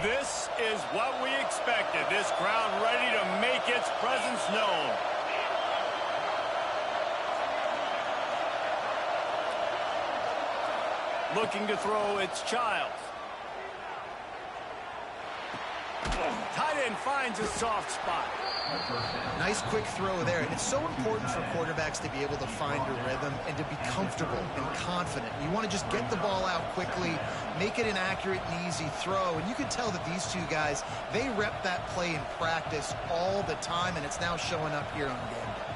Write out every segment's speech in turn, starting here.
This is what we expected. This crowd ready to make its presence known. Looking to throw, it's Childs. Tight end finds a soft spot. Nice quick throw there. And it's so important for quarterbacks to be able to find a rhythm and to be comfortable and confident. You want to just get the ball out quickly, make it an accurate and easy throw. And you can tell that these two guys, they rep that play in practice all the time, and it's now showing up here on game day.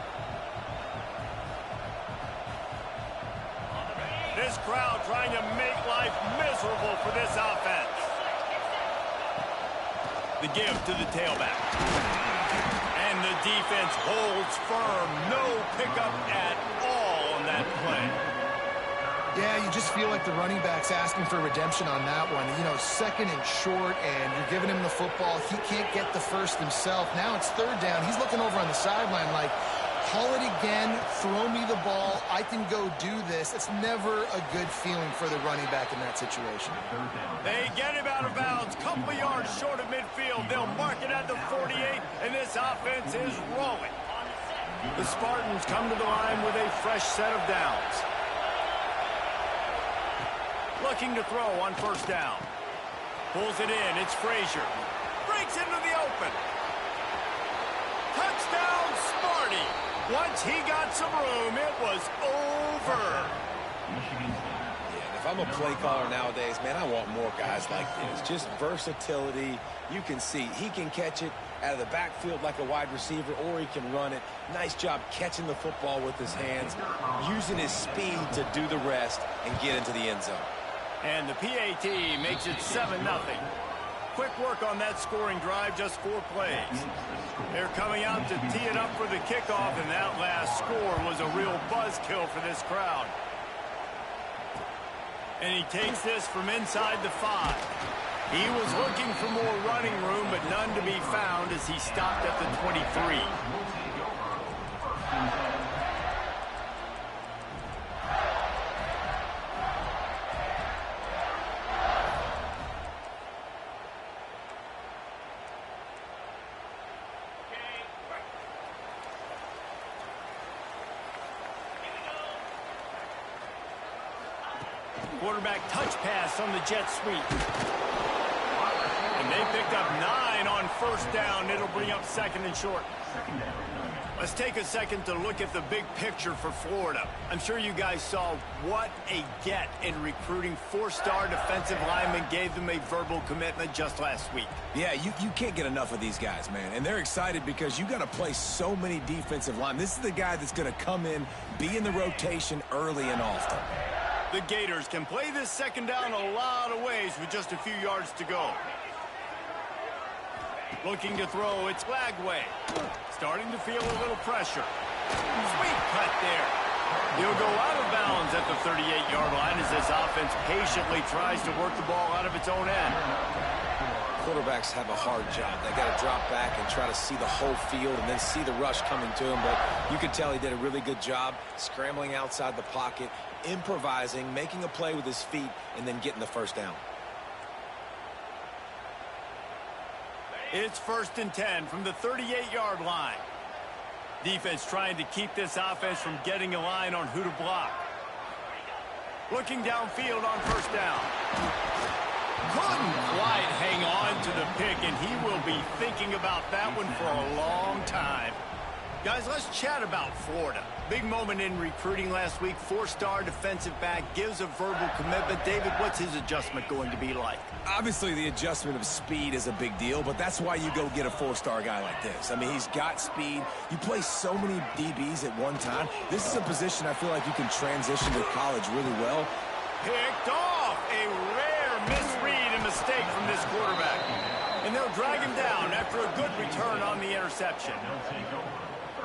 This crowd trying to make life miserable for this offense. The give to the tailback. And the defense holds firm. No pickup at all on that play. Yeah, you just feel like the running back's asking for redemption on that one. You know, second and short, and you're giving him the football. He can't get the first himself. Now it's third down. He's looking over on the sideline like, call it again, throw me the ball, I can go do this. It's never a good feeling for the running back in that situation. They get him out of bounds, couple yards short of midfield. They'll mark it at the 48, and this offense is rolling. The Spartans come to the line with a fresh set of downs. Looking to throw on first down. Pulls it in, it's Frazier. Breaks into the open. Touchdown, Sparty. Once he got some room, it was over. Yeah, if I'm a play caller nowadays, man, I want more guys like this. Just versatility. You can see he can catch it out of the backfield like a wide receiver, or he can run it. Nice job catching the football with his hands, using his speed to do the rest and get into the end zone. And the PAT makes it 7-0. Quick work on that scoring drive, just 4 plays. They're coming out to tee it up for the kickoff, and that last score was a real buzzkill for this crowd. And he takes this from inside the 5. He was looking for more running room, but none to be found as he stopped at the 23. Quarterback touch pass on the jet sweep. And they picked up 9 on first down. It'll bring up second and short. Let's take a second to look at the big picture for Florida. I'm sure you guys saw what a get in recruiting. 4-star defensive linemen gave them a verbal commitment just last week. Yeah, you can't get enough of these guys, man. And they're excited because you got to play so many defensive linemen. This is the guy that's going to come in, be in the rotation early and often. The Gators can play this second down a lot of ways with just a few yards to go. Looking to throw, it's Lagway. Starting to feel a little pressure. Sweet cut there. He'll go out of bounds at the 38-yard line as this offense patiently tries to work the ball out of its own end. Quarterbacks have a hard job. They got to drop back and try to see the whole field and then see the rush coming to him. But you could tell he did a really good job scrambling outside the pocket, improvising, making a play with his feet, and then getting the first down. It's 1st and 10 from the 38-yard line. Defense trying to keep this offense from getting a line on who to block. Looking downfield on first down. Couldn't quite hang on to the pick, and he will be thinking about that one for a long time. Guys, let's chat about Florida. Big moment in recruiting last week. 4-star defensive back gives a verbal commitment. David, what's his adjustment going to be like? Obviously, the adjustment of speed is a big deal, but that's why you go get a 4-star guy like this. I mean, he's got speed. You play so many DBs at one time. This is a position I feel like you can transition to college really well. Picked off. A rare misread and mistake from this quarterback. And they'll drag him down after a good return on the interception.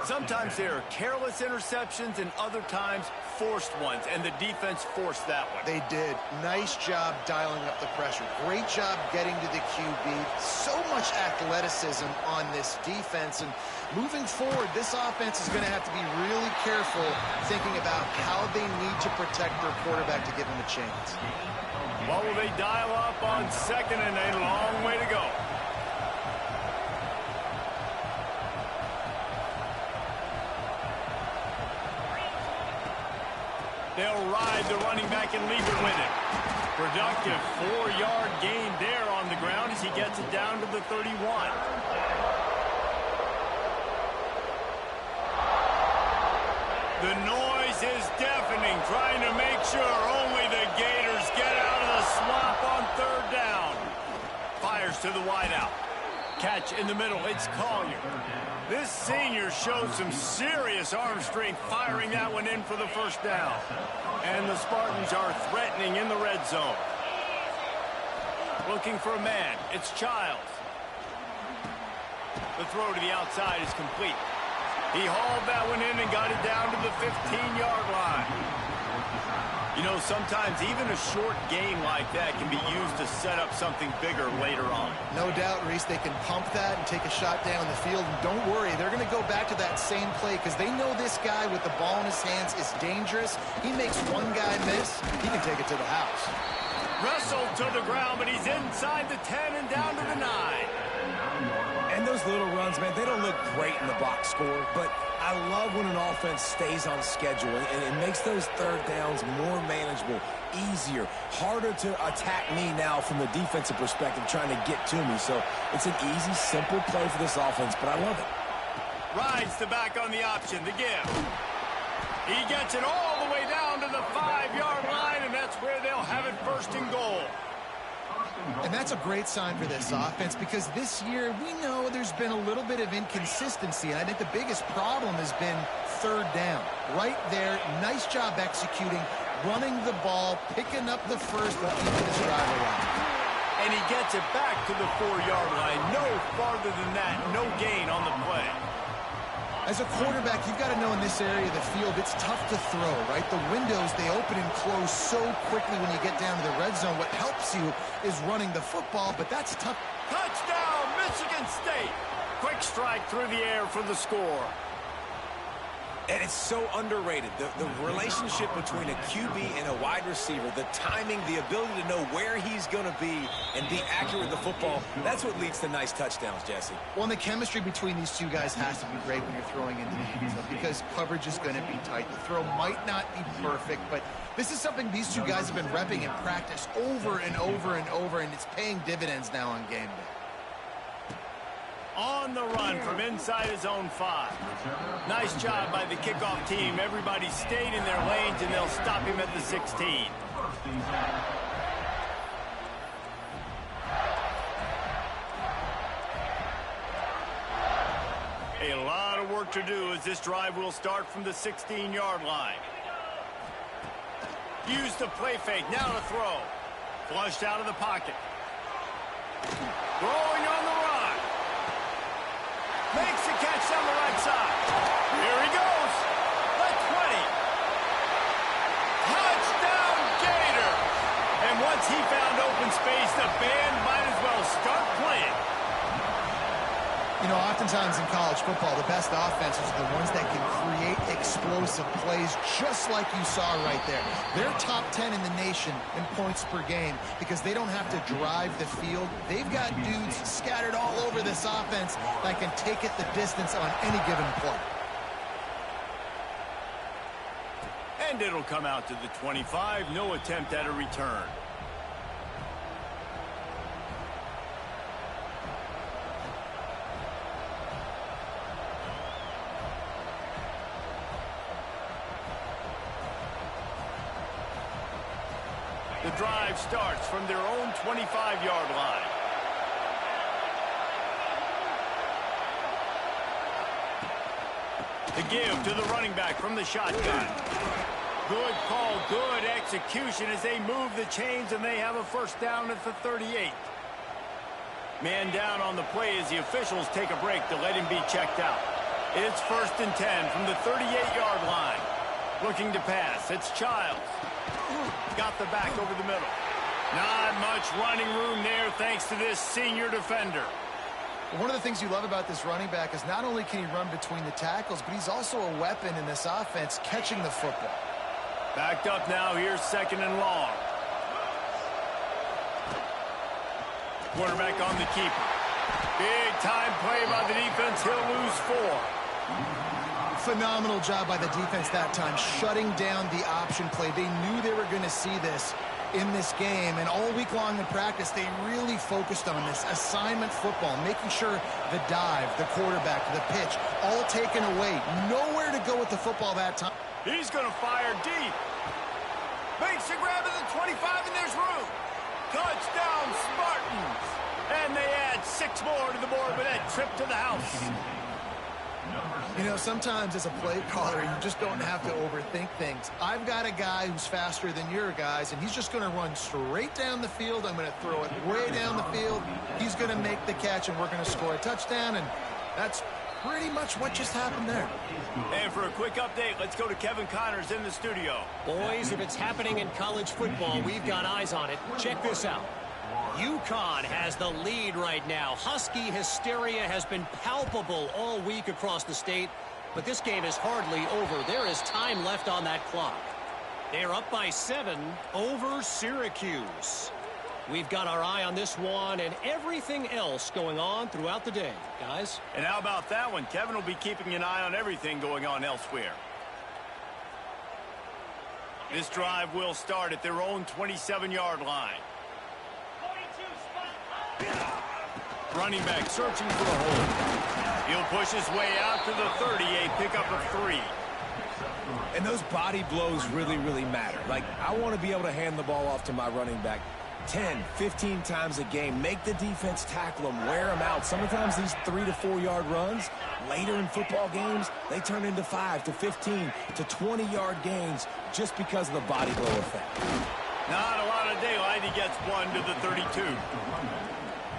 Sometimes there are careless interceptions and other times forced ones, and the defense forced that one. They did. Nice job dialing up the pressure. Great job getting to the QB. So much athleticism on this defense, and moving forward, this offense is going to have to be really careful thinking about how they need to protect their quarterback to give him a chance. What will they dial up on second and a long way to go? They'll ride the running back and leave it with it. Productive 4-yard gain there on the ground as he gets it down to the 31. The noise is deafening, trying to make sure only the Gators get out of the swamp on third down. Fires to the wideout. Catch in the middle, it's Collier. This senior shows some serious arm strength firing that one in for the first down. And the Spartans are threatening in the red zone. Looking for a man, it's Childs. The throw to the outside is complete. He hauled that one in and got it down to the 15-yard line. You know, sometimes even a short game like that can be used to set up something bigger later on. No doubt, Reese, they can pump that and take a shot down the field. And don't worry, they're going to go back to that same play because they know this guy with the ball in his hands is dangerous. He makes one guy miss, he can take it to the house. Wrestled to the ground, but he's inside the 10 and down to the 9. And those little runs, man, they don't look great in the box score, but I love when an offense stays on schedule, and it makes those third downs more manageable, easier, harder to attack me now from the defensive perspective trying to get to me. So it's an easy, simple play for this offense, but I love it. Rides the back on the option, the give. He gets it all the way down to the 5-yard line, and that's where they'll have it first and goal. And that's a great sign for this offense because this year we know there's been a little bit of inconsistency, and I think the biggest problem has been third down. Right there, nice job executing, running the ball, picking up the first, and keeping his drive alive. And he gets it back to the 4-yard line. No farther than that, no gain on the play. As a quarterback, you've got to know in this area of the field, it's tough to throw, right? The windows, they open and close so quickly when you get down to the red zone. What helps you is running the football, but that's tough. Touchdown, Michigan State. Quick strike through the air for the score. And it's so underrated. The relationship between a QB and a wide receiver, the timing, the ability to know where he's going to be and be accurate with the football, that's what leads to nice touchdowns, Jesse. Well, and the chemistry between these two guys has to be great when you're throwing into the end zone because coverage is going to be tight. The throw might not be perfect, but this is something these two guys have been repping in practice over and over and over, and it's paying dividends now on game day. On the run from inside his own 5. Nice job by the kickoff team. Everybody stayed in their lanes, and they'll stop him at the 16. A lot of work to do as this drive will start from the 16-yard line. Use the play fake. Now to throw. Flushed out of the pocket. Throwing on the run. Makes the catch down the right side. Here he goes. The 20. Touchdown, Gator. And once he found open space, the band might as well start playing. You know, oftentimes in college football, the best offenses are the ones that can create explosive plays just like you saw right there. They're top 10 in the nation in points per game because they don't have to drive the field. They've got dudes scattered all over this offense that can take it the distance on any given play. And it'll come out to the 25. No attempt at a return. The drive starts from their own 25-yard line. The give to the running back from the shotgun. Good call, good execution as they move the chains, and they have a first down at the 38. Man down on the play as the officials take a break to let him be checked out. It's 1st and 10 from the 38-yard line. Looking to pass, it's Childs. Got the back over the middle. Not much running room there thanks to this senior defender. One of the things you love about this running back is not only can he run between the tackles, but he's also a weapon in this offense catching the football. Backed up now. Here's 2nd and long. Quarterback on the keeper. Big time play by the defense. He'll lose 4. Phenomenal job by the defense that time, shutting down the option play. They knew they were going to see this in this game, and all week long in practice, they really focused on this assignment football, making sure the dive, the quarterback, the pitch, all taken away. Nowhere to go with the football that time. He's going to fire deep. Makes a grab at the 25, and there's room. Touchdown, Spartans. And they add 6 more to the board with that trip to the house. You know, sometimes as a play caller, you just don't have to overthink things. I've got a guy who's faster than your guys, and he's just going to run straight down the field. I'm going to throw it way down the field. He's going to make the catch, and we're going to score a touchdown, and that's pretty much what just happened there. And for a quick update, let's go to Kevin Connors in the studio. Boys, if it's happening in college football, we've got eyes on it. Check this out. UConn has the lead right now. Husky hysteria has been palpable all week across the state, but this game is hardly over. There is time left on that clock. They're up by 7 over Syracuse. We've got our eye on this one and everything else going on throughout the day, guys. And how about that one? Kevin will be keeping an eye on everything going on elsewhere. This drive will start at their own 27-yard line. Running back searching for a hole. He'll push his way out to the 30, a pickup of 3. And those body blows really, really matter. Like, I want to be able to hand the ball off to my running back 10, 15 times a game. Make the defense tackle them, wear them out. Sometimes these 3 to 4 yard runs, later in football games, they turn into 5 to 15 to 20-yard gains just because of the body blow effect. Not a lot of daylight. He gets 1 to the 32.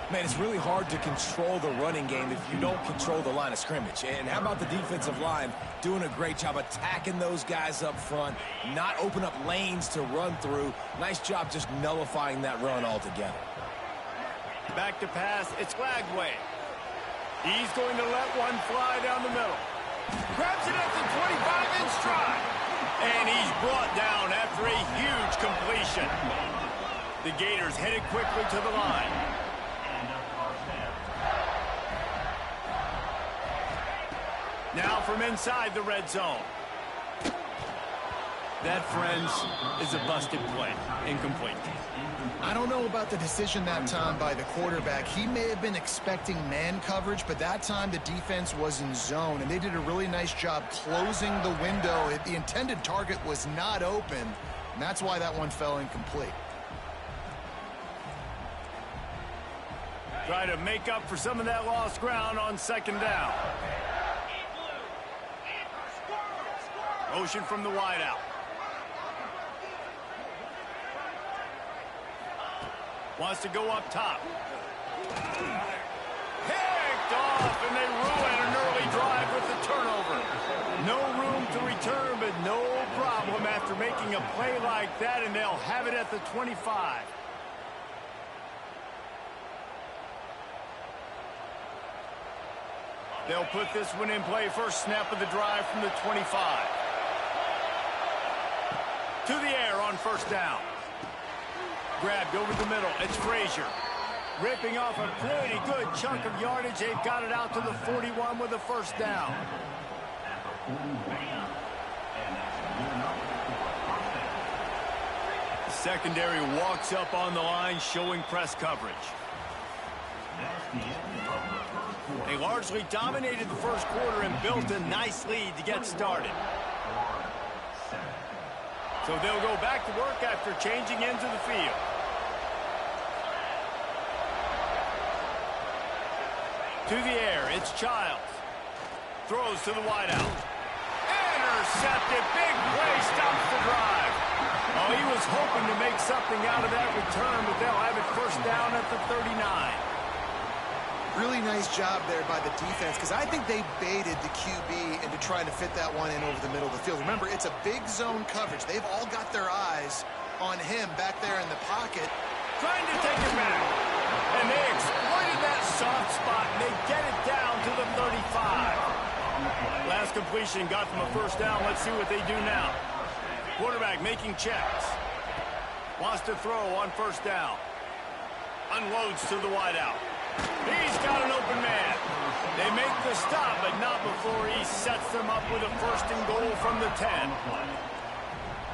Man, it's really hard to control the running game if you don't control the line of scrimmage. And how about the defensive line doing a great job attacking those guys up front, not open up lanes to run through. Nice job just nullifying that run altogether. Back to pass. It's Lagway. He's going to let one fly down the middle. Grabs it at the 25 in stride. And he's brought down after a huge completion. The Gators headed quickly to the line. Now from inside the red zone. That, friends, is a busted play. Incomplete. I don't know about the decision that time by the quarterback. He may have been expecting man coverage, but that time the defense was in zone, and they did a really nice job closing the window. The intended target was not open, and that's why that one fell incomplete. Try to make up for some of that lost ground on 2nd down. Motion from the wideout. Wants to go up top. Picked off, and they ruin an early drive with the turnover. No room to return, but no problem after making a play like that, and they'll have it at the 25. They'll put this one in play. First snap of the drive from the 25. To the air on 1st down. Grabbed over the middle. It's Frazier. Ripping off a pretty good chunk of yardage. They've got it out to the 41 with a 1st down. The secondary walks up on the line showing press coverage. They largely dominated the first quarter and built a nice lead to get started. So they'll go back to work after changing into the field. To the air, it's Childs. Throws to the wideout. Intercepted. Big play stops the drive. Oh, he was hoping to make something out of that return, but they'll have it 1st down at the 39. Really nice job there by the defense, because I think they baited the QB into trying to fit that one in over the middle of the field. Remember, it's a big zone coverage. They've all got their eyes on him back there in the pocket. Trying to take it back. And they exploit in that soft spot, and they get it down to the 35. Last completion got them a first down. Let's see what they do now. Quarterback making checks. Wants to throw on first down. Unloads to the wideout. He's got an open man. They make the stop, but not before he sets them up with a first and goal from the 10.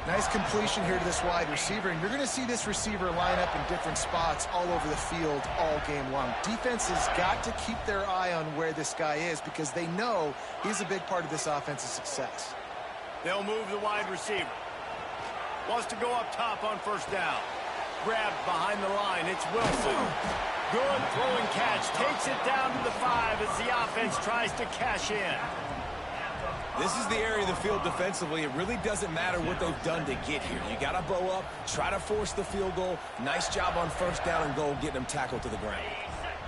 Nice completion here to this wide receiver, and you're going to see this receiver line up in different spots all over the field all game long. Defense has got to keep their eye on where this guy is because they know he's a big part of this offense's success. They'll move the wide receiver. Wants to go up top on first down. Grabbed behind the line. It's Wilson. Good throwing catch. Takes it down to the 5 as the offense tries to cash in. This is the area of the field defensively. It really doesn't matter what they've done to get here. You got to bow up, try to force the field goal. Nice job on first down and goal, getting them tackled to the ground.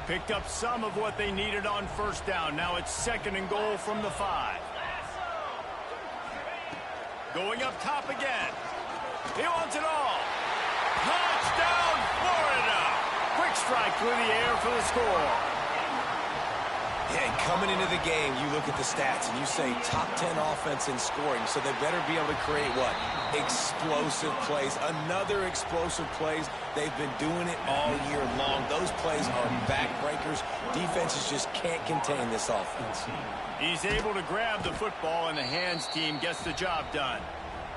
Picked up some of what they needed on first down. Now it's second and goal from the 5. Going up top again. He wants it all. Touchdown, Florida! Quick strike through the air for the score. Yeah, and coming into the game, you look at the stats and you say top 10 offense in scoring, so they better be able to create what? Explosive plays. Another explosive plays. They've been doing it all year long. Those plays are backbreakers. Defenses just can't contain this offense. He's able to grab the football, and the hands team gets the job done.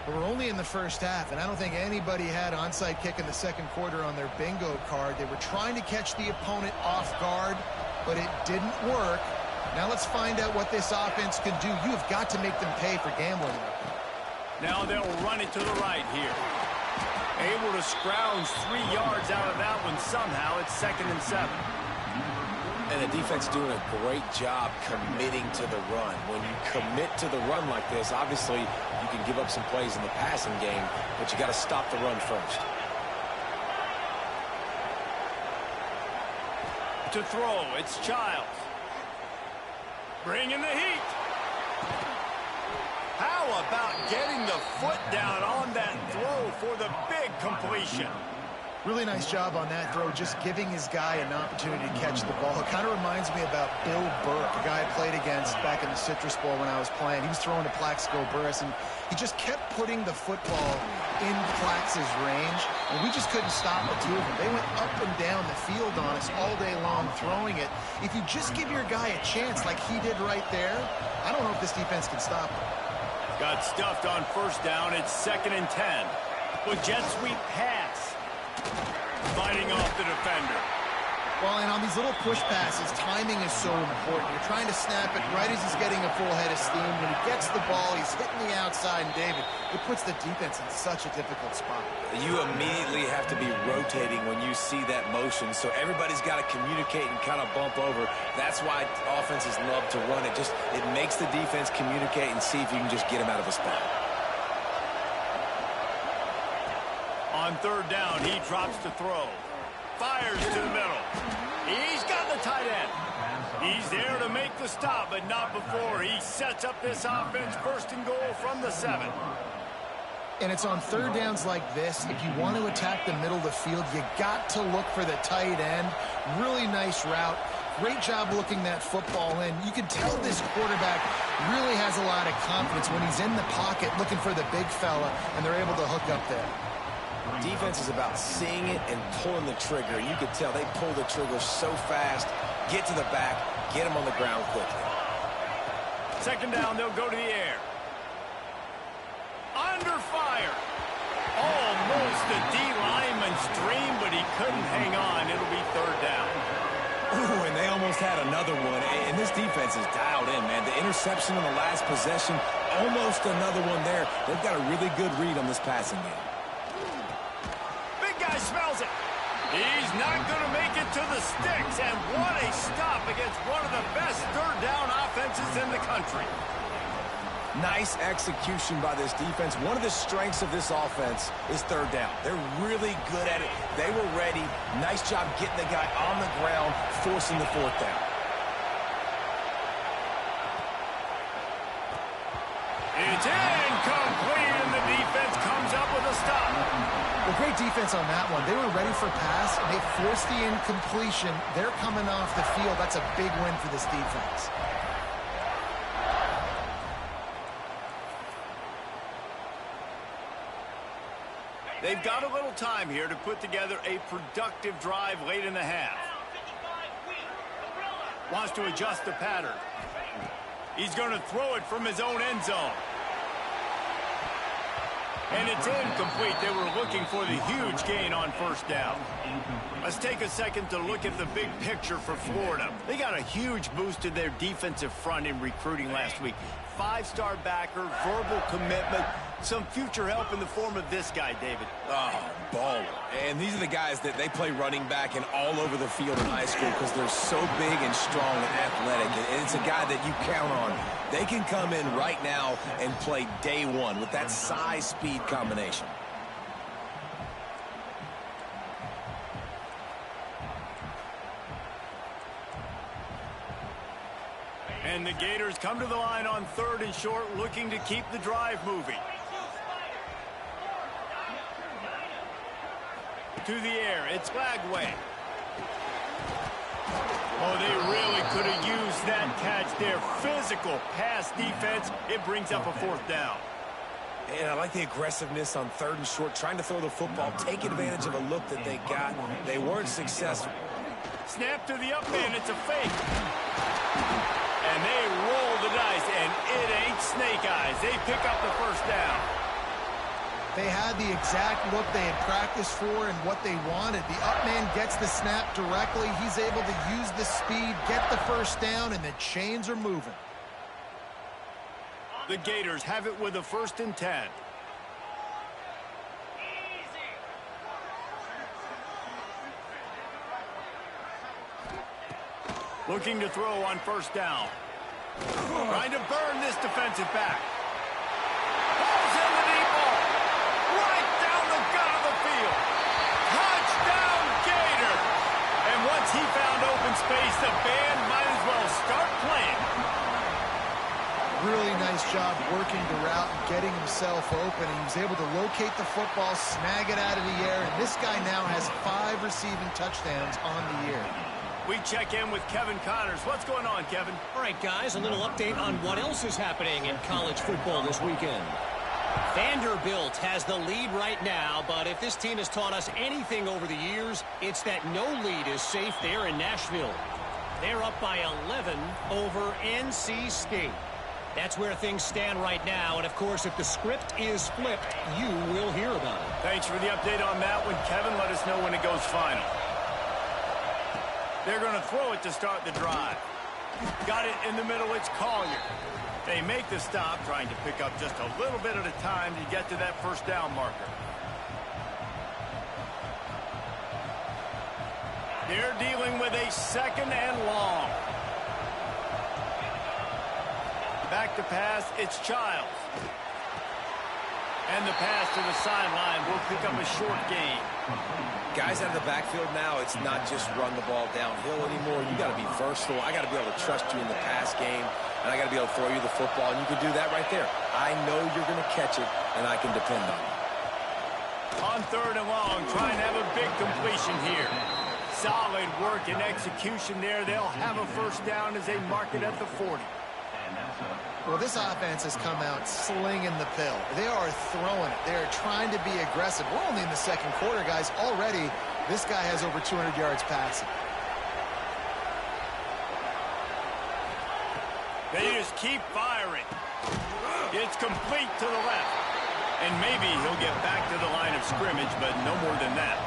We're only in the first half, and I don't think anybody had onside kick in the second quarter on their bingo card. They were trying to catch the opponent off guard, but it didn't work. Now let's find out what this offense can do. You have got to make them pay for gambling. Now they'll run it to the right here. Able to scrounge 3 yards out of that one somehow. It's second and 7. And the defense doing a great job committing to the run. When you commit to the run like this, obviously you can give up some plays in the passing game, but you got to stop the run first. To throw, it's Childs. Bringing the heat. How about getting the foot down on that throw for the big completion? Really nice job on that throw, just giving his guy an opportunity to catch the ball. It kind of reminds me about Bill Burke, a guy I played against back in the Citrus Bowl when I was playing. He was throwing to Plaxico Burress, and he just kept putting the football in Plax's range, and we just couldn't stop the two of them. They went up and down the field on us all day long throwing it. If you just give your guy a chance like he did right there, I don't know if this defense can stop him. Got stuffed on first down. It's second and 10. With jet sweep pass. Fighting off the defender. Well, and on these little push passes, timing is so important. You're trying to snap it right as he's getting a full head of steam. When he gets the ball, he's hitting the outside, and David, it puts the defense in such a difficult spot. You immediately have to be rotating when you see that motion, so everybody's got to communicate and kind of bump over. That's why offenses love to run it. It makes the defense communicate and see if you can just get him out of a spot. On third down, he drops to throw. Fires to the middle. He's got the tight end. He's there to make the stop, but not before he sets up this offense first and goal from the 7. And it's on third downs like this. If you want to attack the middle of the field, you got to look for the tight end. Really nice route. Great job looking that football in. You can tell this quarterback really has a lot of confidence when he's in the pocket looking for the big fella, and they're able to hook up there. Defense is about seeing it and pulling the trigger. You could tell they pull the trigger so fast, get to the back, get him on the ground quickly. Second down, they'll go to the air. Under fire. Almost the D lineman's dream, but he couldn't hang on. It'll be third down. Ooh, and they almost had another one. And this defense is dialed in, man. The interception on the last possession, almost another one there. They've got a really good read on this passing game. Smells it. He's not going to make it to the sticks, and what a stop against one of the best third down offenses in the country. Nice execution by this defense. One of the strengths of this offense is third down. They're really good at it. They were ready. Nice job getting the guy on the ground, forcing the fourth down. It's incomplete, and the defense comes up with a stop. Well, great defense on that one. They were ready for pass, and they forced the incompletion. They're coming off the field. That's a big win for this defense. They've got a little time here to put together a productive drive late in the half. Wants to adjust the pattern. He's going to throw it from his own end zone. And it's incomplete. They were looking for the huge gain on first down. Let's take a second to look at the big picture for Florida. They got a huge boost to their defensive front in recruiting last week. 5-star backer, verbal commitment, some future help in the form of this guy, David. Oh, baller. And these are the guys that they play running back and all over the field in high school because they're so big and strong and athletic. And it's a guy that you count on. They can come in right now and play day one with that size-speed combination. And the Gators come to the line on 3rd and short, looking to keep the drive moving. To the air, it's Lagway. Oh, they really could have used that catch there. Physical pass defense. It brings up a 4th down. And I like the aggressiveness on 3rd and short, trying to throw the football, take advantage of a look that they got. They weren't successful. Snap to the up man. It's a fake. And they roll the dice, and it ain't snake eyes. They pick up the 1st down. They had the exact look they had practiced for and what they wanted. The up man gets the snap directly. He's able to use the speed, get the 1st down, and the chains are moving. The Gators have it with a 1st and 10. Looking to throw on 1st down. Trying to burn this defensive back. Balls in the deep ball. Right down the gut of the field. Touchdown, Gator. And once he found open space, the band might as well start playing. Really nice job working the route and getting himself open. He was able to locate the football, snag it out of the air, and this guy now has 5 receiving touchdowns on the year. We check in with Kevin Connors. What's going on, Kevin? All right, guys, a little update on what else is happening in college football this weekend. Vanderbilt has the lead right now, but if this team has taught us anything over the years, it's that no lead is safe there in Nashville. They're up by 11 over NC State. That's where things stand right now, and of course, if the script is flipped, you will hear about it. Thanks for the update on that one, Kevin. Let us know when it goes final. They're going to throw it to start the drive. Got it in the middle. It's Collier. They make the stop, trying to pick up just a little bit at a time to get to that 1st down marker. They're dealing with a 2nd and long. Back to pass. It's Childs. And the pass to the sideline will pick up a short gain. Guys out of the backfield now, it's not just run the ball downhill anymore. You got to be versatile. I got to be able to trust you in the pass game, and I got to be able to throw you the football, and you can do that right there. I know you're going to catch it, and I can depend on it. On 3rd and long, trying to have a big completion here. Solid work and execution there. They'll have a 1st down as they mark it at the 40. Well, this offense has come out slinging the pill. They are throwing it. They are trying to be aggressive. We're only in the 2nd quarter, guys. Already, this guy has over 200 yards passing. They just keep firing. It's complete to the left. And maybe he'll get back to the line of scrimmage, but no more than that.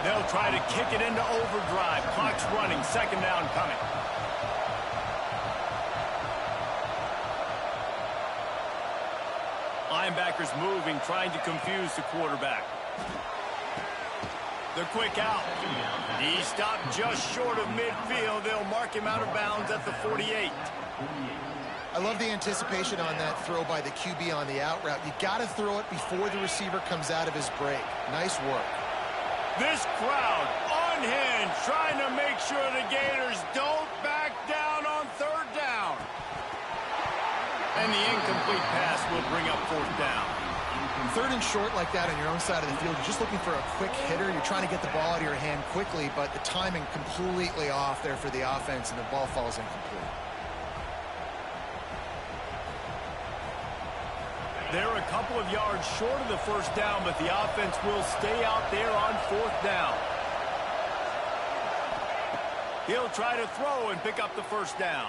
They'll try to kick it into overdrive. Clock's running. 2nd down coming. Linebackers moving, trying to confuse the quarterback. The quick out. He stopped just short of midfield. They'll mark him out of bounds at the 48. I love the anticipation on that throw by the QB on the out route. You got to throw it before the receiver comes out of his break. Nice work. This crowd unhinged, trying to make sure the Gators don't back down on 3rd down. And the incomplete pass will bring up 4th down. Third and short like that on your own side of the field, you're just looking for a quick hitter. You're trying to get the ball out of your hand quickly, but the timing completely off there for the offense, and the ball falls incomplete. They're a couple of yards short of the first down, but the offense will stay out there on fourth down. He'll try to throw and pick up the first down.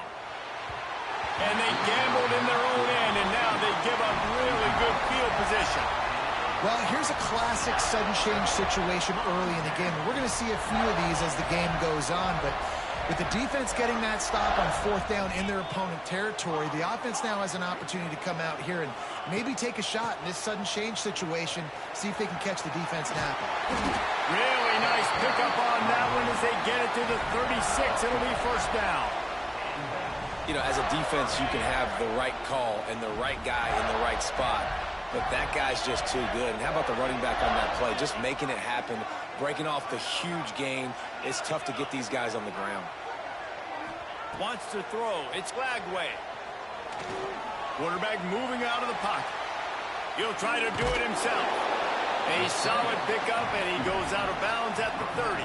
And they gambled in their own end, and now they give up really good field position. Well, here's a classic sudden change situation early in the game. We're going to see a few of these as the game goes on, but with the defense getting that stop on fourth down in their opponent territory, the offense now has an opportunity to come out here and maybe take a shot in this sudden change situation, see if they can catch the defense napping. Really nice pickup on that one as they get it to the 36. It'll be first down. You know, as a defense, you can have the right call and the right guy in the right spot, but that guy's just too good. And how about the running back on that play? Just making it happen, breaking off the huge gain. It's tough to get these guys on the ground. Wants to throw. It's Glagway. Quarterback moving out of the pocket. He'll try to do it himself. A solid pickup, and he goes out of bounds at the 30.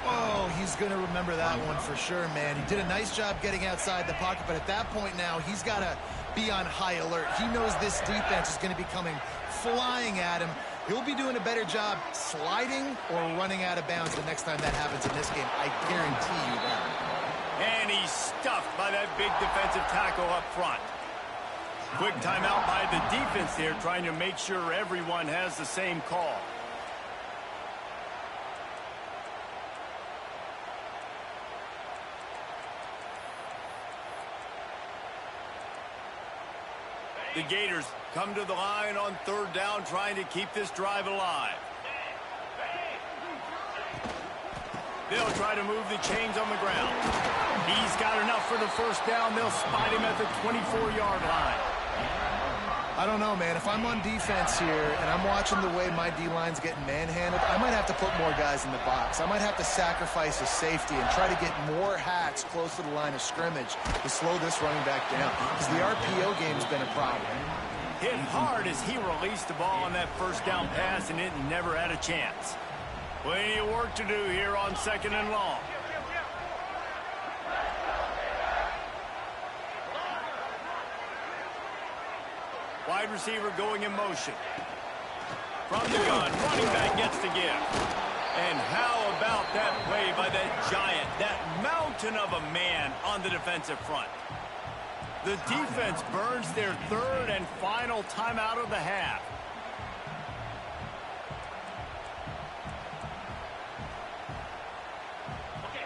Oh, he's going to remember that one for sure, man. He did a nice job getting outside the pocket, but at that point now, he's got to be on high alert. He knows this defense is going to be coming flying at him. He'll be doing a better job sliding or running out of bounds the next time that happens in this game. I guarantee you that. And he's stuffed by that big defensive tackle up front. Quick timeout by the defense there, trying to make sure everyone has the same call. The Gators come to the line on third down, trying to keep this drive alive. They'll try to move the chains on the ground. He's got enough for the first down. They'll spot him at the 24-yard line. I don't know, man. If I'm on defense here and I'm watching the way my D-line's getting manhandled, I might have to put more guys in the box. I might have to sacrifice a safety and try to get more hats close to the line of scrimmage to slow this running back down, because the RPO game's been a problem. Hit hard as he released the ball on that first down pass, and it never had a chance. Plenty of work to do here on second and long. Wide receiver going in motion. From the gun, running back gets the give. And how about that play by that giant, that mountain of a man on the defensive front? The defense burns their third and final timeout of the half.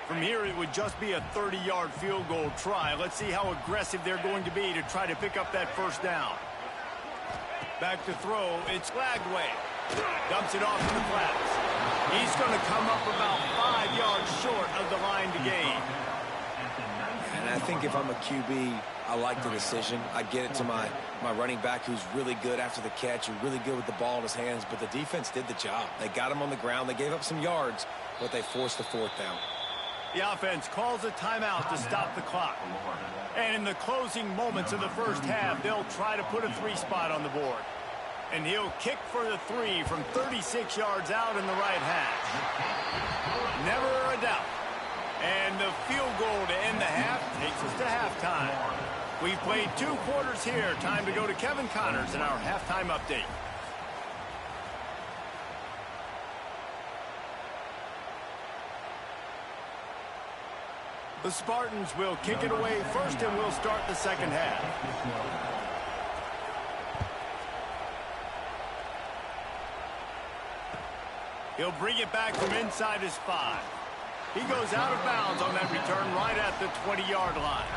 From here, it would just be a 30-yard field goal try. Let's see how aggressive they're going to be to try to pick up that first down. Back to throw. It's Glagway. Dumps it off to the flats. He's going to come up about 5 yards short of the line to gain. And I think if I'm a QB, I like the decision. I get it to my running back, who's really good after the catch and really good with the ball in his hands, but the defense did the job. They got him on the ground. They gave up some yards, but they forced the fourth down. The offense calls a timeout to stop the clock. And in the closing moments of the first half, they'll try to put a 3 spot on the board. And he'll kick for the 3 from 36 yards out in the right hash. Never a doubt. And the field goal to end the half takes us to halftime. We've played 2 quarters here. Time to go to Kevin Connors in our halftime update. The Spartans will kick it away first, and we'll start the second half. He'll bring it back from inside his 5. He goes out of bounds on that return right at the 20-yard line.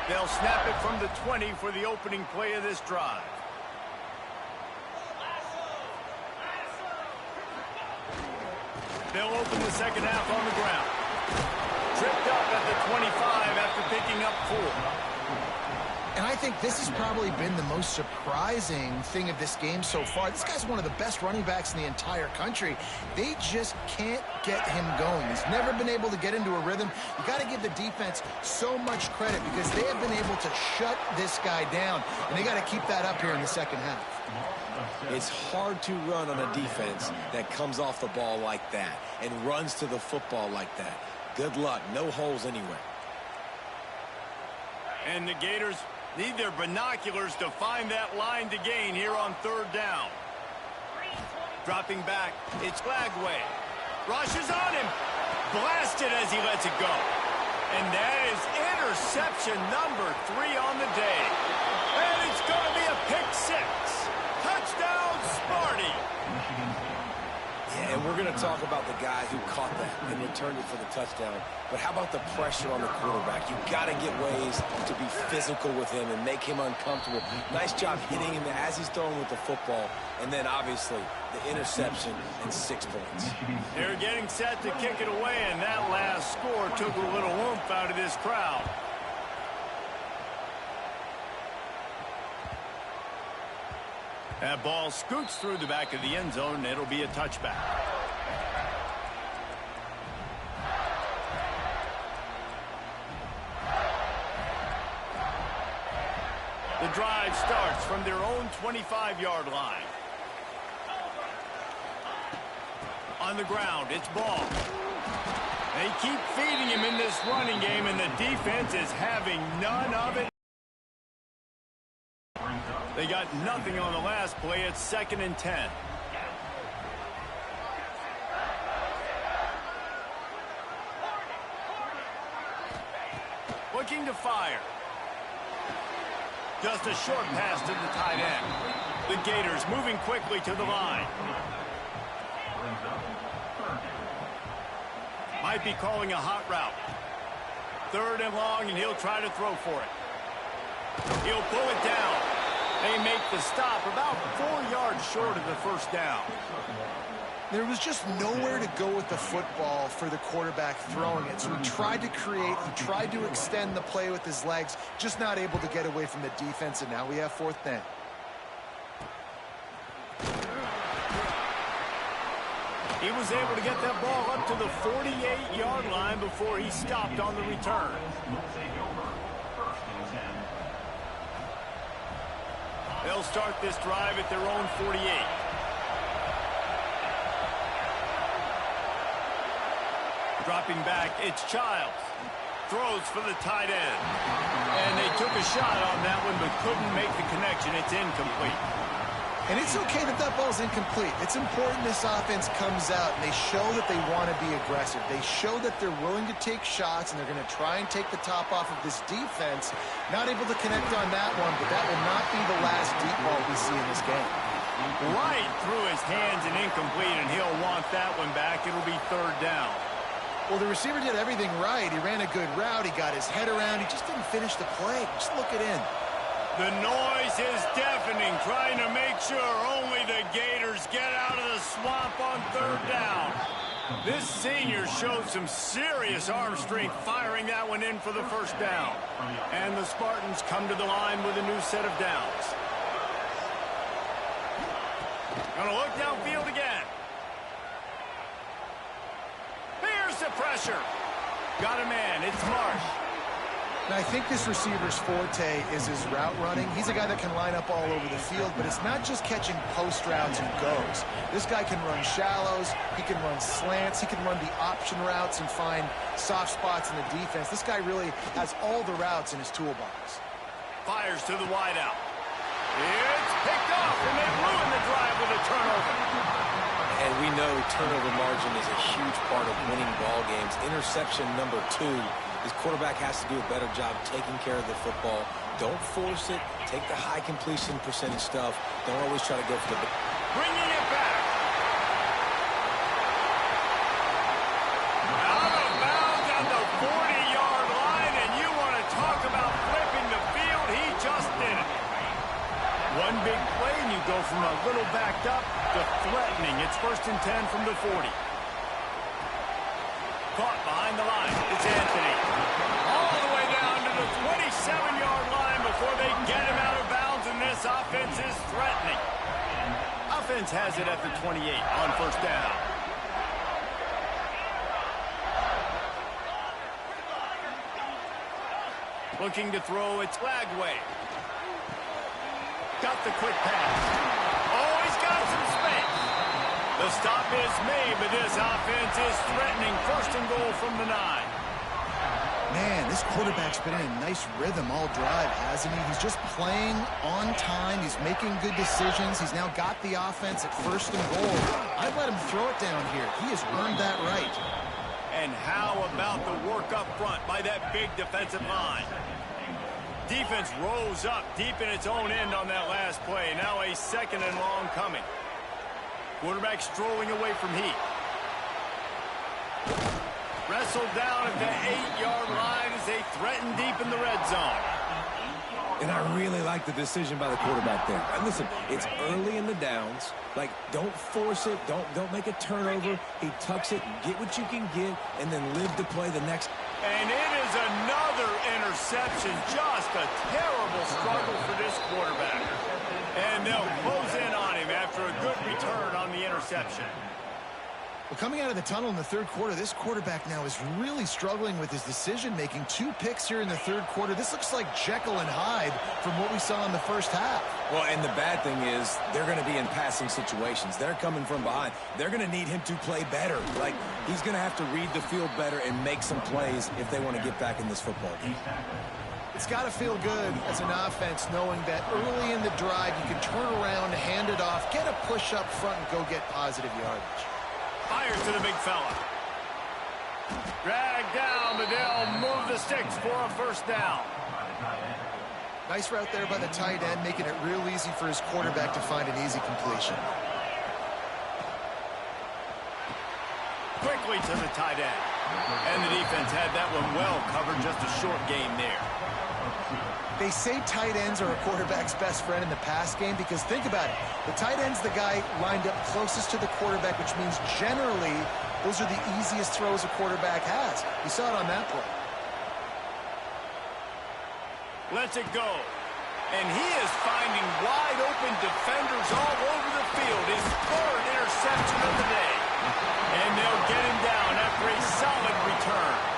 They'll snap it from the 20 for the opening play of this drive. They'll open the second half on the ground. Tripped up at the 25 after picking up 4. And I think this has probably been the most surprising thing of this game so far. This guy's one of the best running backs in the entire country. They just can't get him going. He's never been able to get into a rhythm. You got to give the defense so much credit because they have been able to shut this guy down, and they got to keep that up here in the second half. It's hard to run on a defense that comes off the ball like that and runs to the football like that. Good luck. No holes anywhere. And the Gators need their binoculars to find that line to gain here on third down. Dropping back, it's Glagway. Rushes on him. Blasted as he lets it go. And that is interception number 3 on the day. And it's going to be a pick 6. Touchdown, Sparty. Yeah, and we're going to talk about the guy who caught that and returned it for the touchdown. But how about the pressure on the quarterback? You got to get ways to be physical with him and make him uncomfortable. Nice job hitting him as he's throwing with the football. And then, obviously, the interception and 6 points. They're getting set to kick it away, and that last score took a little oomph out of this crowd. That ball scoots through the back of the end zone, and it'll be a touchback. The drive starts from their own 25-yard line. On the ground, it's Ball. They keep feeding him in this running game, and the defense is having none of it. They got nothing on the last play. It's 2nd and 10. Looking to fire. Just a short pass to the tight end. The Gators moving quickly to the line. Might be calling a hot route. 3rd and long, and he'll try to throw for it. He'll pull it down. They make the stop about 4 yards short of the first down. There was just nowhere to go with the football for the quarterback throwing it. So he tried to create, he tried to extend the play with his legs, just not able to get away from the defense, and now we have 4th down. He was able to get that ball up to the 48-yard line before he stopped on the return. They'll start this drive at their own 48. Dropping back, it's Childs. Throws for the tight end. And they took a shot on that one but couldn't make the connection. It's incomplete. And it's okay that that ball's incomplete. It's important this offense comes out and they show that they want to be aggressive. They show that they're willing to take shots and they're going to try and take the top off of this defense. Not able to connect on that one, but that will not be the last deep ball we see in this game. Right through his hands and incomplete, and he'll want that one back. It'll be 3rd down. Well, the receiver did everything right. He ran a good route. He got his head around. He just didn't finish the play. Just look it in. The noise is deafening, trying to make sure only the Gators get out of the swamp on 3rd down. This senior showed some serious arm strength firing that one in for the first down. And the Spartans come to the line with a new set of downs. Gonna look downfield again. Here's the pressure. Got a man, it's Marsh. Now, I think this receiver's forte is his route running. He's a guy that can line up all over the field, but it's not just catching post routes and goes. This guy can run shallows, he can run slants, he can run the option routes and find soft spots in the defense. This guy really has all the routes in his toolbox. Fires to the wideout. It's picked off, and they ruin the drive with a turnover. And we know turnover margin is a huge part of winning ball games. Interception number 2. His quarterback has to do a better job taking care of the football. Don't force it. Take the high completion percentage stuff. Don't always try to go for the... Bringing it back. Out of bounds on the 40-yard line, and you want to talk about flipping the field. He just did it. One big play, and you go from a little backed up to threatening. It's 1st and 10 from the 40. Caught behind the line. It's Anthony. All the way down to the 27-yard line before they get him out of bounds, and this offense is threatening. Offense has it at the 28 on first down. Looking to throw, it's Lagway. Got the quick pass. Oh, he's got some space. The stop is made, but this offense is threatening. First and goal from the 9. Man, this quarterback's been in a nice rhythm all drive, hasn't he? He's just playing on time. He's making good decisions. He's now got the offense at first and goal. I'd let him throw it down here. He has earned that right. And how about the work up front by that big defensive line? Defense rose up deep in its own end on that last play. Now a second and long coming. Quarterback strolling away from heat. Wrestled down at the 8-yard line as they threaten deep in the red zone. And I really like the decision by the quarterback there. And listen, it's early in the downs. Like, don't force it. Don't make a turnover. He tucks it, get what you can get, and then live to play the next. And it is another interception. Just a terrible struggle for this quarterback. And they'll close in on him after a good return on the interception. Well, coming out of the tunnel in the third quarter, this quarterback now is really struggling with his decision-making. 2 picks here in the third quarter. This looks like Jekyll and Hyde from what we saw in the first half. Well, and the bad thing is they're going to be in passing situations. They're coming from behind. They're going to need him to play better. Like, he's going to have to read the field better and make some plays if they want to get back in this football game. It's got to feel good as an offense knowing that early in the drive you can turn around, hand it off, get a push up front, and go get positive yardage. Fires to the big fella. Drag down, but they'll move the sticks for a first down. Nice route there by the tight end, making it real easy for his quarterback to find an easy completion. Quickly to the tight end. And the defense had that one well covered, just a short gain there. They say tight ends are a quarterback's best friend in the pass game because think about it. The tight end's the guy lined up closest to the quarterback, which means generally those are the easiest throws a quarterback has. You saw it on that play. Lets it go. And he is finding wide open defenders all over the field. His third interception of the day. And they'll get him down after a solid return.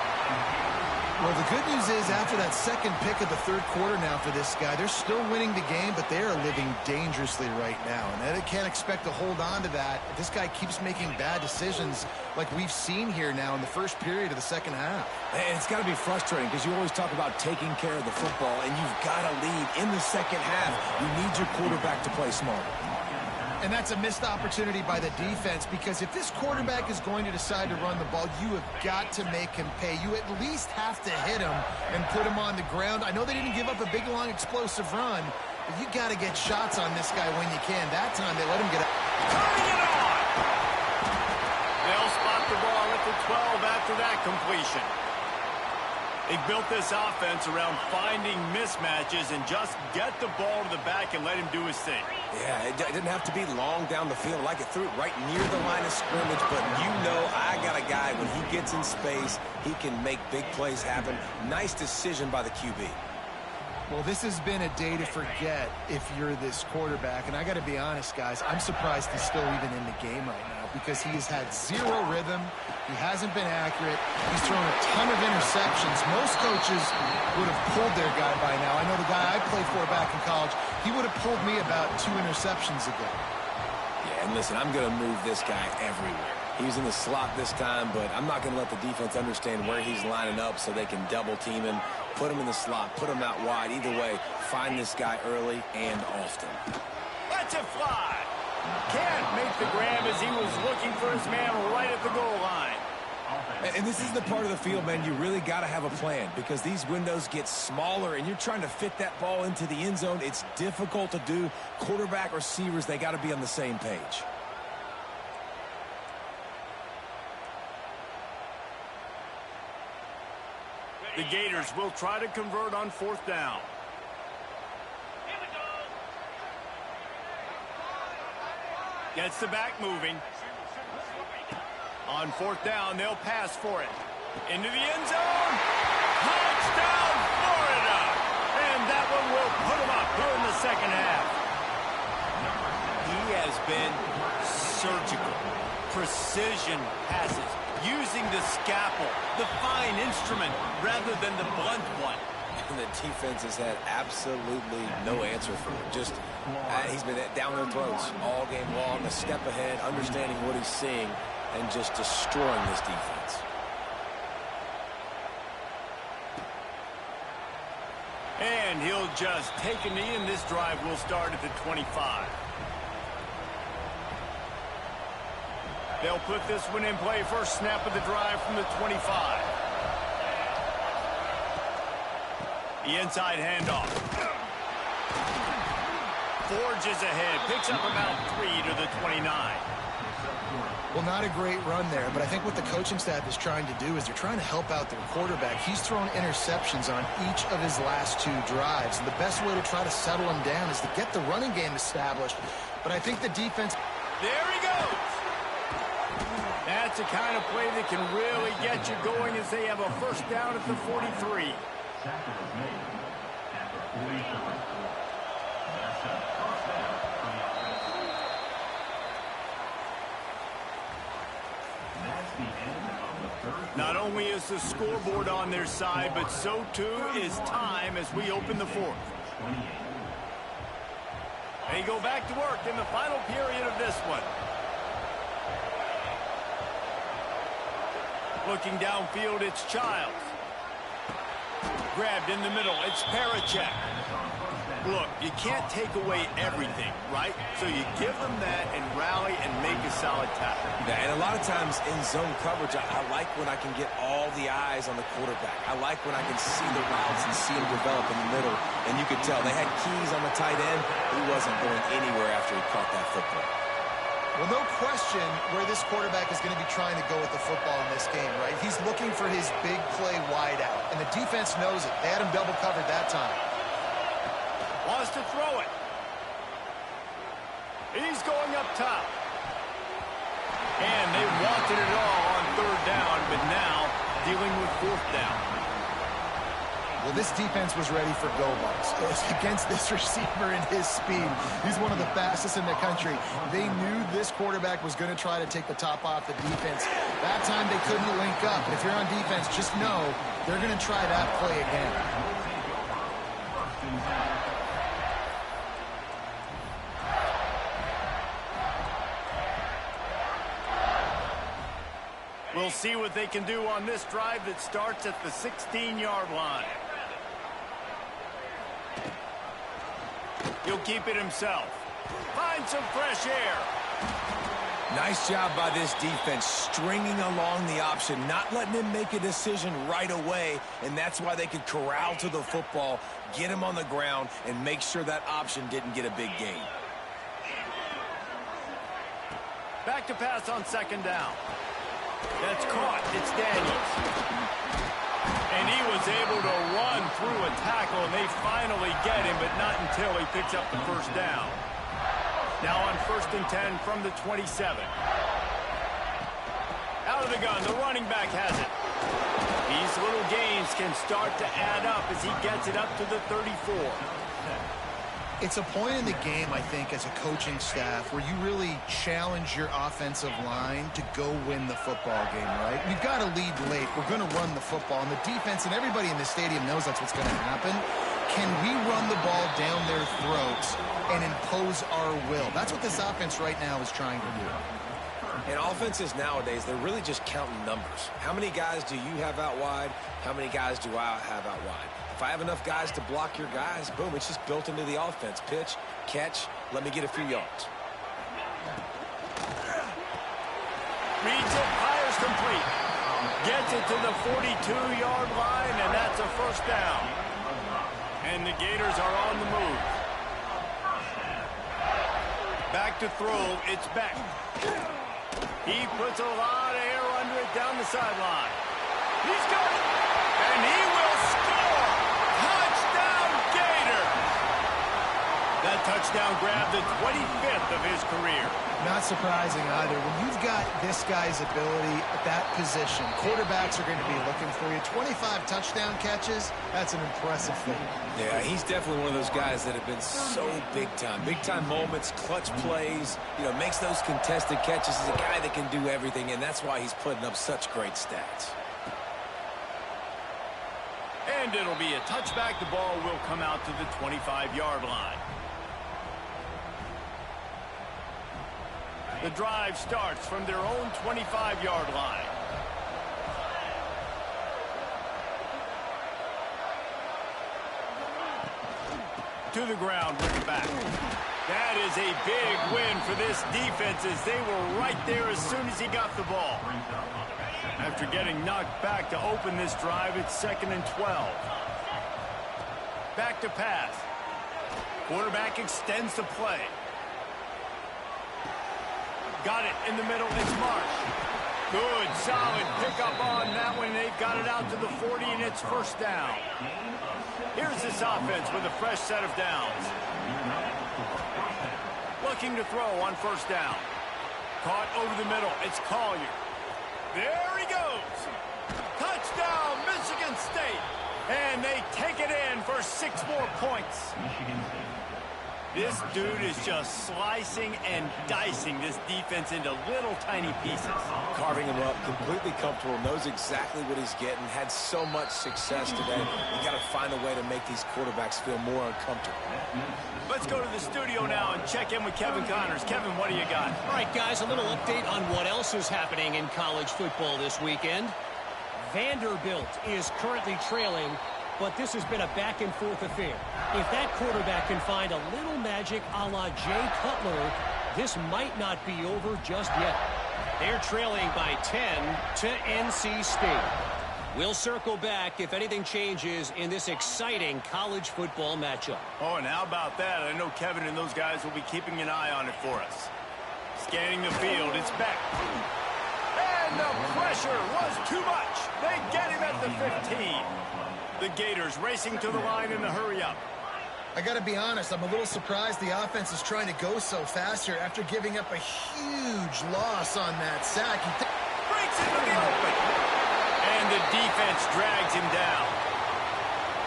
Well, the good news is after that second pick of the third quarter now for this guy, they're still winning the game, but they are living dangerously right now. And they can't expect to hold on to that. This guy keeps making bad decisions like we've seen here now in the first period of the second half. And it's got to be frustrating because you always talk about taking care of the football, and you've got to lead in the second half. You need your quarterback to play smarter. And that's a missed opportunity by the defense because if this quarterback is going to decide to run the ball, you have got to make him pay. You at least have to hit him and put him on the ground. I know they didn't give up a big, long, explosive run, but you got to get shots on this guy when you can. That time they let him get out. Turning it on! They'll spot the ball at the 12 after that completion. They built this offense around finding mismatches and just get the ball to the back and let him do his thing. Yeah, it didn't have to be long down the field. Like it threw it right near the line of scrimmage, but you know I got a guy, when he gets in space, he can make big plays happen. Nice decision by the QB. Well, this has been a day to forget if you're this quarterback. And I got to be honest, guys, I'm surprised he's still even in the game right now because he has had zero rhythm. He hasn't been accurate. He's thrown a ton of interceptions. Most coaches would have pulled their guy by now. I know the guy I played for back in college, he would have pulled me about 2 interceptions ago. Yeah, and listen, I'm going to move this guy everywhere. He was in the slot this time, but I'm not going to let the defense understand where he's lining up so they can double team him, put him in the slot, put him out wide. Either way, find this guy early and often. Lets it fly. Can't make the grab as he was looking for his man right at the goal line. And this is the part of the field, man, you really got to have a plan because these windows get smaller and you're trying to fit that ball into the end zone. It's difficult to do. Quarterback, receivers, they got to be on the same page. The Gators will try to convert on fourth down. Gets the back moving. On fourth down, they'll pass for it. Into the end zone. Touchdown, Florida! And that one will put him up here in the second half. He has been surgical. Precision passes. Using the scalpel, the fine instrument, rather than the blunt one. And the defense has had absolutely no answer for him. Just, he's been down their throats all game long, a step ahead, understanding what he's seeing, and just destroying this defense. And he'll just take a knee, and this drive will start at the 25. They'll put this one in play. First snap of the drive from the 25. The inside handoff. Forges ahead. Picks up about 3 to the 29. Well, not a great run there, but I think what the coaching staff is trying to do is they're trying to help out their quarterback. He's thrown interceptions on each of his last 2 drives, and the best way to try to settle him down is to get the running game established. But I think the defense... There he goes. That's the kind of play that can really get you going as they have a first down at the 43. Not only is the scoreboard on their side, but so too is time as we open the fourth. They go back to work in the final period of this one. Looking downfield, it's Childs. Grabbed in the middle, it's Parachek. Look, you can't take away everything, right? So you give them that and rally and make a solid tackle. Yeah, and a lot of times in zone coverage, I like when I can get all the eyes on the quarterback. I like when I can see the routes and see them develop in the middle. And you could tell they had keys on the tight end. He wasn't going anywhere after he caught that football. Well, no question where this quarterback is going to be trying to go with the football in this game, right? He's looking for his big play wide out, and the defense knows it. They had him double covered that time. Wants to throw it. He's going up top. And they wanted it all on third down, but now dealing with fourth down. Well, this defense was ready for go bucks. Against this receiver and his speed. He's one of the fastest in the country. They knew this quarterback was going to try to take the top off the defense. That time they couldn't link up. But if you're on defense, just know they're going to try that play again. We'll see what they can do on this drive that starts at the 16-yard line. He'll keep it himself. Find some fresh air. Nice job by this defense, stringing along the option, not letting him make a decision right away, and that's why they could corral to the football, get him on the ground, and make sure that option didn't get a big gain. Back to pass on second down. That's caught. It's Daniels. And he was able to run through a tackle, and they finally get him, but not until he picks up the first down. Now on 1st and 10 from the 27. Out of the gun, the running back has it. These little gains can start to add up as he gets it up to the 34. It's a point in the game, I think, as a coaching staff where you really challenge your offensive line to go win the football game, right? We've got to lead late. We're going to run the football. And the defense and everybody in the stadium knows that's what's going to happen. Can we run the ball down their throats and impose our will? That's what this offense right now is trying to do. And offenses nowadays, they're really just counting numbers. How many guys do you have out wide? How many guys do I have out wide? If I have enough guys to block your guys, boom, it's just built into the offense. Pitch, catch, let me get a few yards. Reads it, fires complete. Gets it to the 42-yard line, and that's a first down. And the Gators are on the move. Back to throw, it's Beck. He puts a lot of air under it down the sideline. He's got it, and he will score. Touchdown, Gator. That's touchdown grab, the 25th of his career. Not surprising either. When you've got this guy's ability at that position, quarterbacks are going to be looking for you. 25 touchdown catches, that's an impressive thing. Yeah, he's definitely one of those guys that have been so big time. Big time moments, clutch plays, makes those contested catches. He's a guy that can do everything, and that's why he's putting up such great stats. And it'll be a touchback. The ball will come out to the 25-yard line. The drive starts from their own 25-yard line. To the ground with the back. That is a big win for this defense as they were right there as soon as he got the ball. After getting knocked back to open this drive, it's 2nd and 12. Back to pass. Quarterback extends the play. Got it in the middle. It's Marsh. Good, solid pickup on that one. They've got it out to the 40, and it's first down. Here's this offense with a fresh set of downs. Looking to throw on first down. Caught over the middle. It's Collier. There he goes. Touchdown, Michigan State. And they take it in for 6 more points. This dude is just slicing and dicing this defense into little tiny pieces. Carving him up, completely comfortable, knows exactly what he's getting, had so much success today. You got to find a way to make these quarterbacks feel more uncomfortable. Let's go to the studio now and check in with Kevin Connors. Kevin, what do you got? All right, guys, a little update on what else is happening in college football this weekend. Vanderbilt is currently trailing, but this has been a back-and-forth affair. If that quarterback can find a little magic a la Jay Cutler, this might not be over just yet. They're trailing by 10 to NC State. We'll circle back if anything changes in this exciting college football matchup. Oh, and how about that? I know Kevin and those guys will be keeping an eye on it for us. Scanning the field, it's back. And the pressure was too much. They get him at the 15. The Gators racing to the line in the hurry-up. I got to be honest, I'm a little surprised the offense is trying to go so fast here after giving up a huge loss on that sack. Breaks into the open. And the defense drags him down.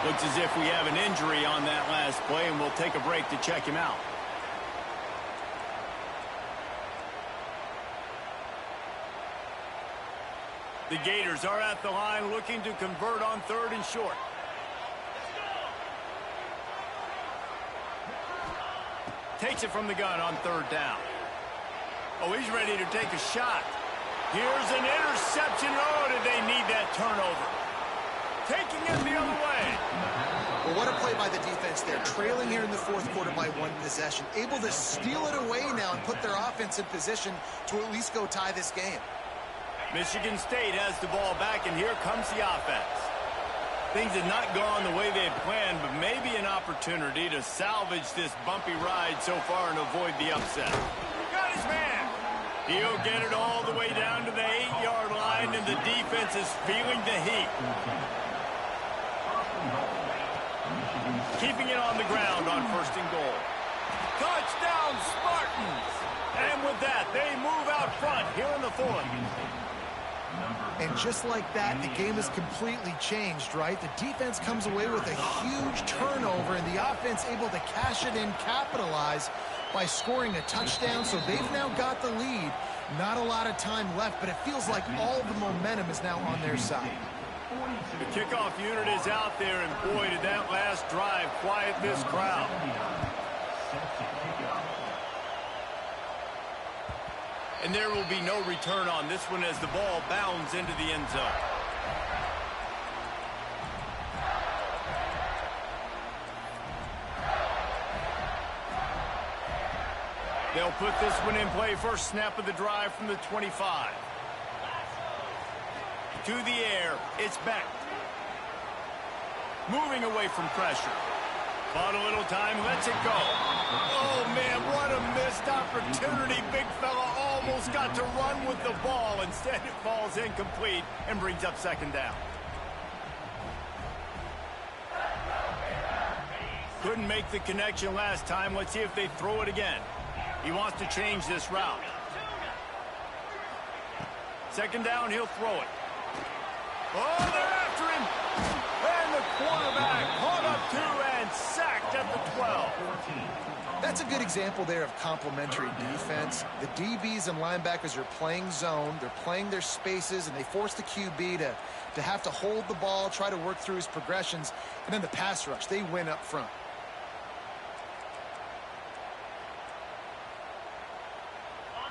Looks as if we have an injury on that last play, and we'll take a break to check him out. The Gators are at the line looking to convert on 3rd and short. Takes it from the gun on 3rd down. Oh, he's ready to take a shot. Here's an interception. Oh, did they need that turnover? Taking it the other way. Well, what a play by the defense there. Trailing here in the 4th quarter by 1 possession. Able to steal it away now and put their offense in position to at least go tie this game. Michigan State has the ball back, and here comes the offense. Things have not gone the way they had planned, but maybe an opportunity to salvage this bumpy ride so far and avoid the upset. Got his man. He'll get it all the way down to the 8-yard line, and the defense is feeling the heat. Keeping it on the ground on 1st and goal. Touchdown, Spartans! And with that, they move out front here in the 4th. And just like that, the game has completely changed, right? The defense comes away with a huge turnover, and the offense able to cash it in, capitalize by scoring a touchdown. So they've now got the lead. Not a lot of time left, but it feels like all the momentum is now on their side. The kickoff unit is out there, and boy, did that last drive quiet this crowd. And there will be no return on this one as the ball bounds into the end zone. They'll put this one in play. First snap of the drive from the 25. To the air, it's back. Moving away from pressure. Bought a little time, lets it go. Oh, man, what a missed opportunity. Big fella almost got to run with the ball. Instead, it falls incomplete and brings up 2nd down. Couldn't make the connection last time. Let's see if they throw it again. He wants to change this route. Second down, he'll throw it. Oh, they're after him. And the quarterback caught up 2 and sacked at the 12. That's a good example there of complementary defense. The DBs and linebackers are playing zone. They're playing their spaces, and they force the QB to have to hold the ball, try to work through his progressions. And then the pass rush, they win up front.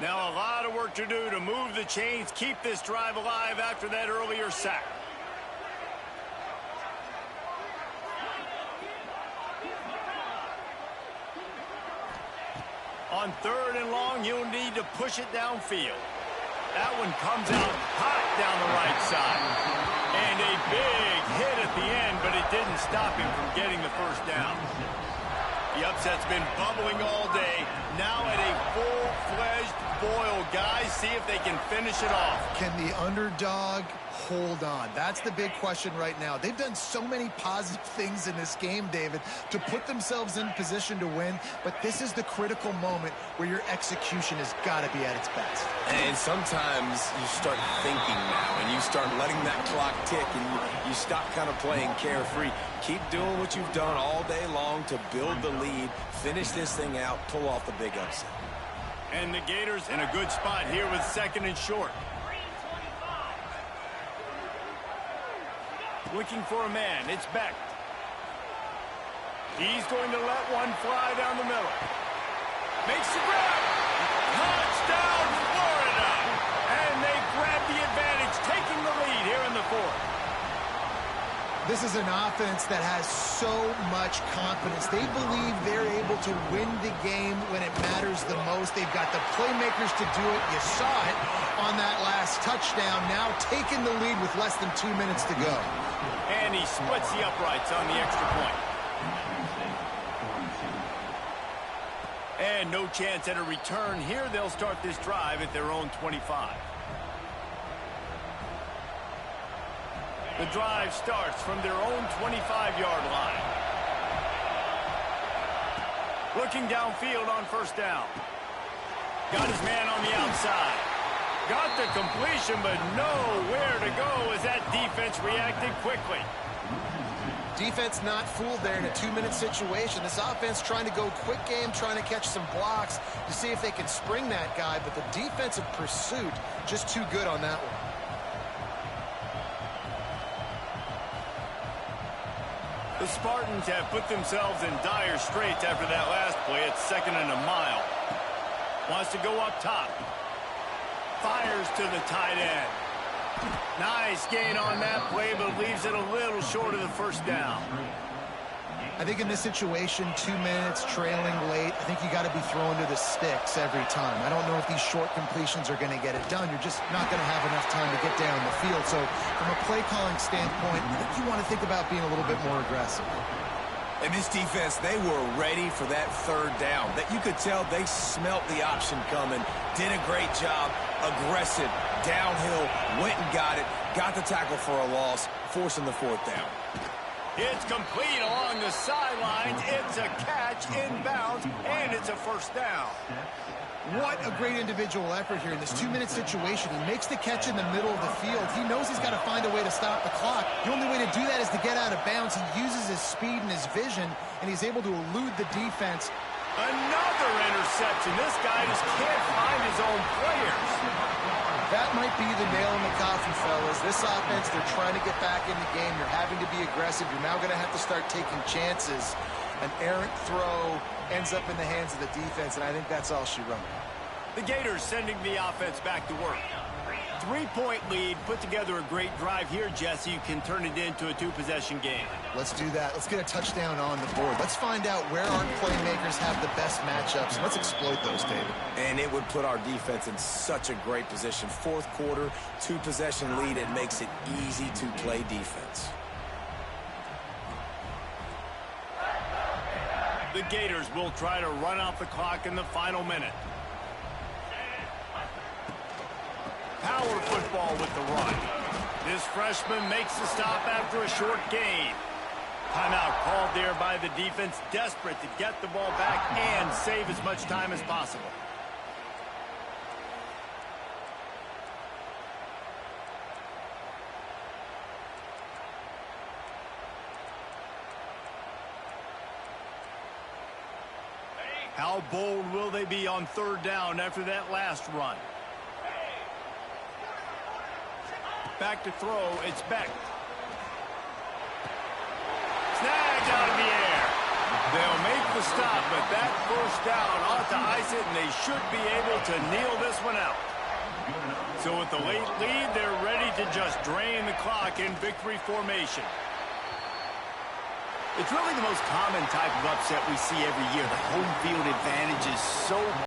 Now a lot of work to do to move the chains, keep this drive alive after that earlier sack. On 3rd and long, you'll need to push it downfield. That one comes out hot down the right side. And a big hit at the end, but it didn't stop him from getting the first down. The upset's been bubbling all day. Now at a full-fledged boil. Guys, see if they can finish it off. Can the underdog hold on? That's the big question right now. They've done so many positive things in this game, David, to put themselves in position to win, but this is the critical moment where your execution has got to be at its best. And sometimes you start thinking now, and you start letting that clock tick, and you stop kind of playing carefree. Keep doing what you've done all day long to build the lead, finish this thing out, pull off the big upset. And the Gators in a good spot here with 2nd and short. Looking for a man. It's Beck. He's going to let one fly down the middle. Makes the grab. Touchdown, Florida. And they grab the advantage, taking the lead here in the 4th. This is an offense that has so much confidence. They believe they're able to win the game when it matters the most. They've got the playmakers to do it. You saw it on that last touchdown. Now taking the lead with less than 2 minutes to go. And he splits the uprights on the extra point. And no chance at a return here. They'll start this drive at their own 25. The drive starts from their own 25-yard line. Looking downfield on 1st down. Got his man on the outside. Got the completion, but nowhere to go as that defense reacted quickly. Defense not fooled there in a 2-minute situation. This offense trying to go quick game, trying to catch some blocks to see if they can spring that guy, but the defensive pursuit just too good on that one. The Spartans have put themselves in dire straits after that last play. It's 2nd and a mile. Wants to go up top. Fires to the tight end. Nice gain on that play, but leaves it a little short of the 1st down. I think in this situation, 2 minutes, trailing late, I think you got to be throwing to the sticks every time. I don't know if these short completions are going to get it done. You're just not going to have enough time to get down the field. So from a play calling standpoint, I think you want to think about being a little bit more aggressive. And this defense, they were ready for that 3rd down. That you could tell they smelt the option coming. Did a great job. Aggressive. Downhill. Went and got it. Got the tackle for a loss. Forcing the 4th down. It's complete along the sidelines. It's a catch inbounds, and it's a 1st down. What a great individual effort here in this 2-minute situation. He makes the catch in the middle of the field. He knows he's got to find a way to stop the clock. The only way to do that is to get out of bounds. He uses his speed and his vision, and he's able to elude the defense. Another interception. This guy just can't find his own players. That might be the nail in the coffin, fellas. This offense, they're trying to get back in the game. You're having to be aggressive. You're now going to have to start taking chances. An errant throw ends up in the hands of the defense, and I think that's all she wrote. The Gators sending the offense back to work. 3-point lead. Put together a great drive here, Jesse. You can turn it into a 2-possession game. Let's do that. Let's get a touchdown on the board. Let's find out where our playmakers have the best matchups. Let's exploit those, David. And it would put our defense in such a great position. 4th quarter, 2-possession lead. It makes it easy to play defense. The Gators will try to run out the clock in the final minute. Power football with the run. This freshman makes the stop after a short gain. Timeout called there by the defense, desperate to get the ball back and save as much time as possible. How bold will they be on third down after that last run? Back to throw, it's Beck. Snagged out of the air. They'll make the stop, but that first down ought to ice it, and they should be able to kneel this one out. So with the late lead, they're ready to just drain the clock in victory formation. It's really the most common type of upset we see every year. The home field advantage is so